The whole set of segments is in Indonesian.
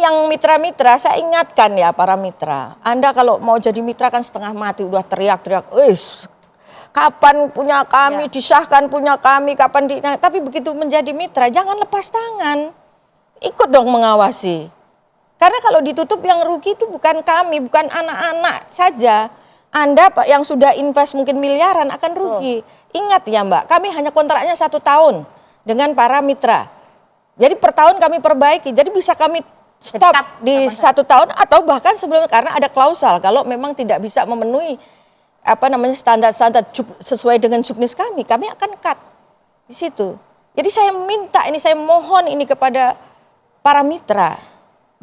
yang mitra-mitra, saya ingatkan ya para mitra. Anda kalau mau jadi mitra kan setengah mati, udah teriak-teriak, kapan punya kami, disahkan punya kami, kapan tapi begitu menjadi mitra, jangan lepas tangan. Ikut dong mengawasi. Karena kalau ditutup yang rugi itu bukan kami, bukan anak-anak saja. Anda Pak yang sudah invest mungkin miliaran akan rugi. Ingat ya Mbak, kami hanya kontraknya 1 tahun dengan para mitra. Jadi per tahun kami perbaiki, jadi bisa kami stop di 1 tahun atau bahkan sebelumnya karena ada klausal kalau memang tidak bisa memenuhi standar-standar sesuai dengan juknis kami akan cut di situ. Jadi saya minta ini, saya mohon ini kepada para mitra,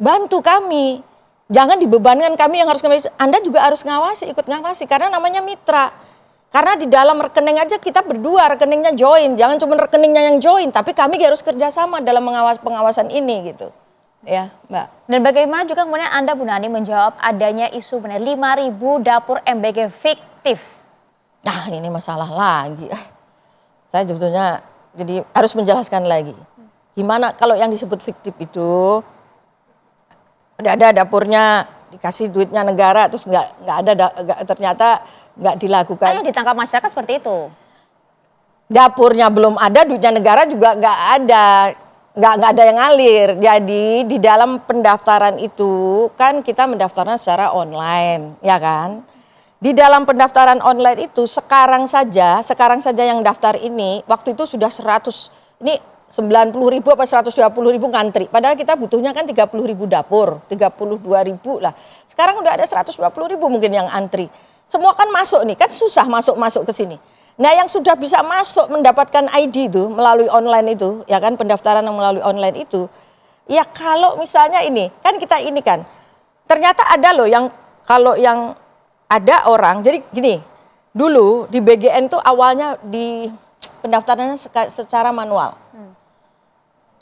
bantu kami. Jangan dibebankan kami yang harus ngawasi, Anda juga harus ngawasi, ikut ngawasi karena namanya mitra. Karena di dalam rekening aja kita berdua rekeningnya join, jangan cuma rekeningnya yang join, tapi kami harus kerjasama dalam pengawasan ini gitu. Ya Mbak. Dan bagaimana juga kemudian Anda Bu Nani menjawab adanya isu benar 5.000 dapur MBG fiktif? Nah ini masalah lagi. Saya sebetulnya jadi harus menjelaskan lagi. Gimana kalau yang disebut fiktif itu ada dapurnya dikasih duitnya negara terus nggak ada ternyata nggak dilakukan. Yang ditangkap masyarakat seperti itu. Dapurnya belum ada, duitnya negara juga nggak ada yang ngalir. Jadi di dalam pendaftaran itu kan kita mendaftarnya secara online, ya kan? Di dalam pendaftaran online itu sekarang saja yang daftar ini waktu itu sudah 90.000 apa 120.000 ngantri. Padahal kita butuhnya kan 30.000 dapur, 32.000 lah. Sekarang udah ada 120.000 mungkin yang antri. Semua kan masuk nih, kan susah masuk ke sini. Nah yang sudah bisa masuk mendapatkan ID itu melalui online itu, ya kan pendaftaran yang melalui online itu. Ya kalau misalnya ini, kan kita ini kan, ternyata ada loh yang, kalau yang ada orang, jadi gini, dulu di BGN tuh awalnya di pendaftarannya secara manual.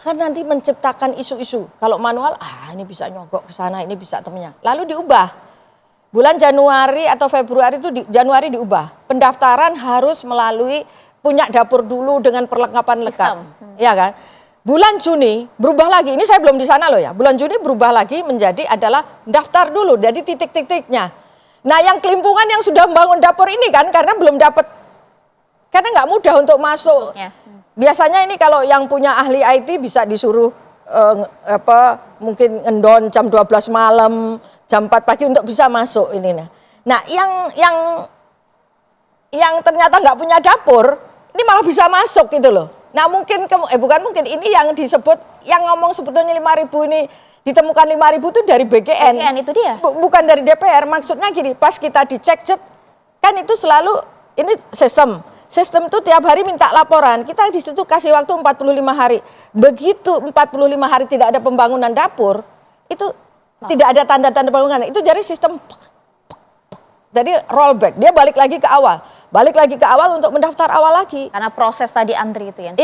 Kan nanti menciptakan isu-isu. Kalau manual, ini bisa nyogok ke sana, ini bisa temennya. Lalu diubah. Bulan Januari atau Februari itu Januari diubah. Pendaftaran harus melalui punya dapur dulu dengan perlengkapan lengkap. Ya kan? Bulan Juni berubah lagi. Ini saya belum di sana loh ya. Bulan Juni berubah lagi menjadi adalah daftar dulu. Jadi titik-titiknya. Nah yang kelimpungan yang sudah membangun dapur ini kan karena belum dapat. Karena nggak mudah untuk masuk. Biasanya ini kalau yang punya ahli IT bisa disuruh mungkin ngendon jam 12 malam, jam 4 pagi untuk bisa masuk ini. Nah, yang ternyata nggak punya dapur, ini malah bisa masuk gitu loh. Nah, mungkin bukan mungkin ini yang disebut yang ngomong sebetulnya 5.000 ini ditemukan 5.000 itu dari BGN. BGN itu dia. Bukan dari DPR. Maksudnya gini, pas kita dicek kan itu selalu ini Sistem itu tiap hari minta laporan, kita di situ kasih waktu 45 hari. Begitu 45 hari tidak ada pembangunan dapur, itu tidak ada tanda-tanda pembangunan. Itu jadi sistem, jadi rollback, dia balik lagi ke awal. Balik lagi ke awal untuk mendaftar awal lagi. Karena proses tadi antri itu ya?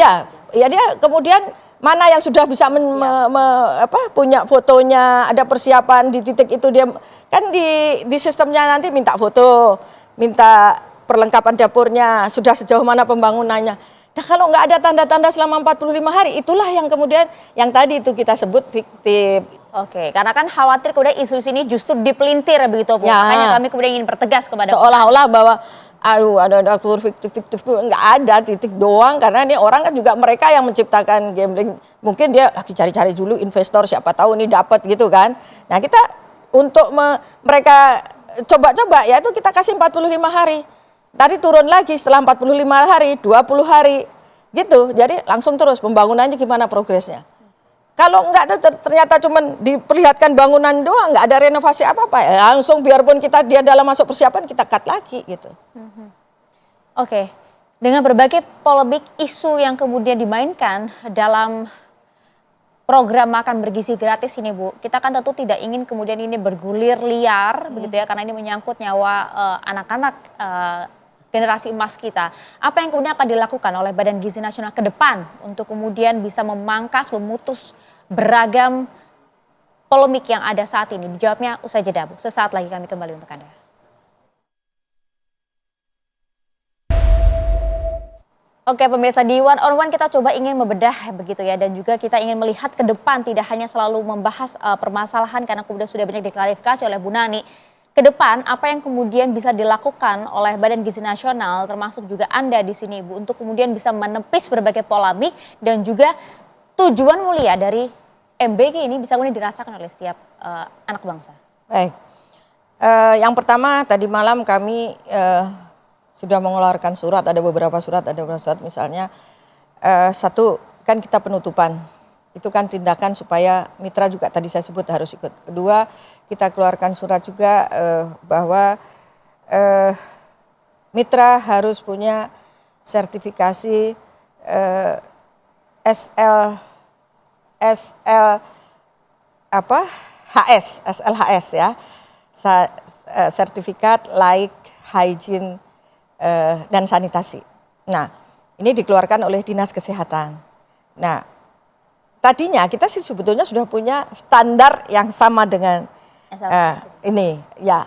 Iya dia kemudian mana yang sudah bisa punya fotonya, ada persiapan di titik itu dia, kan di sistemnya nanti minta foto, minta perlengkapan dapurnya, sudah sejauh mana pembangunannya. Nah kalau nggak ada tanda-tanda selama 45 hari, itulah yang kemudian, yang tadi itu kita sebut fiktif. Oke, karena kan khawatir kemudian isu ini justru dipelintir begitu Bu. Makanya kami kemudian ingin pertegas kepada seolah-olah bahwa ada dapur fiktif nggak ada, titik doang. Karena ini orang kan juga mereka yang menciptakan gambling. Mungkin dia lagi cari-cari dulu investor, siapa tahu ini dapat gitu kan. Nah kita untuk mereka coba-coba ya itu kita kasih 45 hari. Tadi turun lagi setelah 45 hari, 20 hari gitu. Jadi langsung terus pembangunannya gimana progresnya. Kalau enggak ternyata cuma diperlihatkan bangunan doang, enggak ada renovasi apa-apa, ya langsung biarpun dia dalam masuk persiapan kita cut lagi gitu. Oke, dengan berbagai polemik isu yang kemudian dimainkan dalam program makan bergizi gratis ini Bu, kita kan tentu tidak ingin kemudian ini bergulir liar begitu ya, karena ini menyangkut nyawa anak-anak generasi emas kita. Apa yang kemudian akan dilakukan oleh Badan Gizi Nasional ke depan untuk kemudian bisa memangkas, memutus beragam polemik yang ada saat ini? Dijawabnya usai jeda Bu. Sesaat lagi kami kembali untuk Anda. Oke pemirsa, di One on One kita coba ingin membedah begitu ya, dan juga kita ingin melihat ke depan, tidak hanya selalu membahas permasalahan karena kemudian sudah banyak diklarifikasi oleh Bu Nani. Ke depan apa yang kemudian bisa dilakukan oleh Badan Gizi Nasional termasuk juga Anda di sini Bu untuk kemudian bisa menepis berbagai polemik dan juga tujuan mulia dari MBG ini bisa kemudian dirasakan oleh setiap anak bangsa. Baik, yang pertama tadi malam kami sudah mengeluarkan surat, ada beberapa surat, misalnya satu kan kita penutupan, itu kan tindakan supaya mitra juga tadi saya sebut harus ikut. Kedua kita keluarkan surat juga bahwa mitra harus punya sertifikasi SLHS ya, sertifikat laik hygiene dan sanitasi. Nah, ini dikeluarkan oleh Dinas Kesehatan. Nah, tadinya kita sih sebetulnya sudah punya standar yang sama dengan ini ya.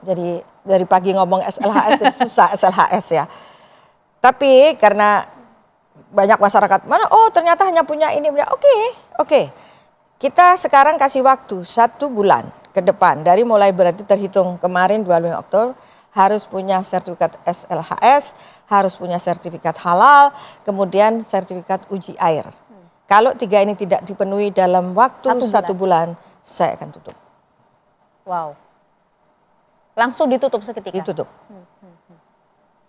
Jadi dari pagi ngomong SLHS jadi susah SLHS ya. Tapi karena banyak masyarakat mana, oh ternyata hanya punya ini. Oke. Kita sekarang kasih waktu 1 bulan ke depan. Dari mulai berarti terhitung kemarin 25 Oktober. Harus punya sertifikat SLHS, harus punya sertifikat halal, kemudian sertifikat uji air. Kalau 3 ini tidak dipenuhi dalam waktu 1 bulan, saya akan tutup. Wow. Langsung ditutup seketika? Ditutup.